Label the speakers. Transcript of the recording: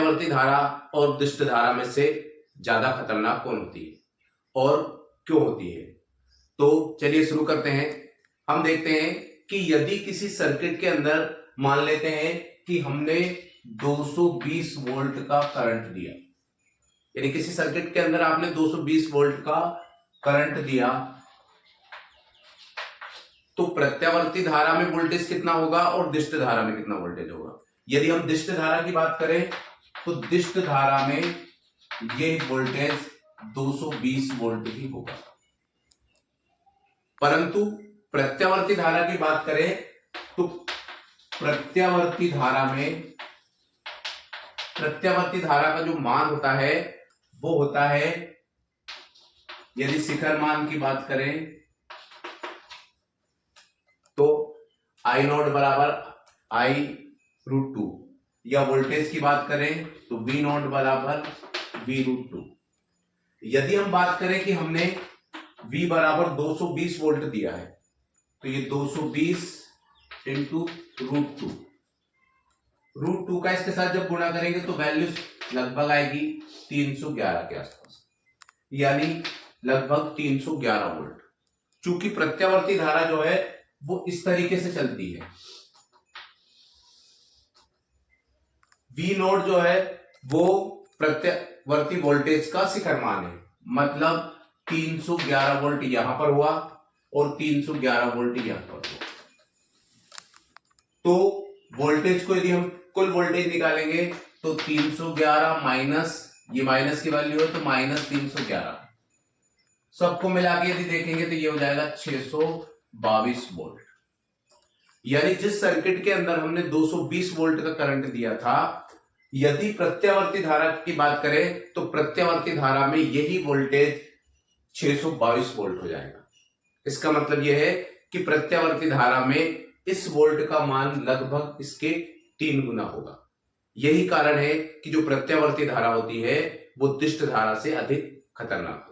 Speaker 1: प्रत्यावर्ती धारा और दिष्ट धारा में से ज्यादा खतरनाक कौन होती है और क्यों होती है? तो चलिए शुरू करते हैं। हम देखते हैं कि यदि किसी सर्किट के अंदर मान लेते हैं कि हमने 220 वोल्ट का करंट दिया, यानी किसी सर्किट के अंदर आपने 220 वोल्ट का करंट दिया, तो प्रत्यावर्ती धारा में वोल्टेज कितना होगा और दिष्ट धारा में कितना वोल्टेज होगा? यदि हम दिष्ट धारा की बात करें तो दिष्ट धारा में यह वोल्टेज 220 वोल्ट ही होगा, परंतु प्रत्यावर्ती धारा की बात करें तो प्रत्यावर्ती धारा का जो मान होता है वो होता है, यदि शिखर मान की बात करें तो I नॉट बराबर I√2, या वोल्टेज की बात करें तो V नॉट बराबर V√2। यदि हम बात करें कि हमने V बराबर 220 वोल्ट दिया है तो ये 220 इंटू √2 का इसके साथ जब गुणा करेंगे तो वैल्यू लगभग आएगी 311 के आसपास, यानी लगभग 311 वोल्ट। चूंकि प्रत्यावर्ती धारा जो है वो इस तरीके से चलती है, V नोट जो है वो प्रत्यावर्ती वोल्टेज का शिखर मान है, मतलब 311 वोल्ट यहां पर हुआ और 311 वोल्ट यहां पर हुआ। तो वोल्टेज को यदि हम कुल वोल्टेज निकालेंगे तो 311 माइनस, ये माइनस की वैल्यू है तो माइनस 311, सबको मिला के यदि देखेंगे तो ये हो जाएगा 622 वोल्ट। यानी जिस सर्किट के अंदर हमने 220 वोल्ट का करंट दिया था, यदि प्रत्यावर्ती धारा की बात करें तो प्रत्यावर्ती धारा में यही वोल्टेज 622 वोल्ट हो जाएगा। इसका मतलब यह है कि प्रत्यावर्ती धारा में इस वोल्ट का मान लगभग इसके 3 गुना होगा। यही कारण है कि जो प्रत्यावर्ती धारा होती है वो दिष्ट धारा से अधिक खतरनाक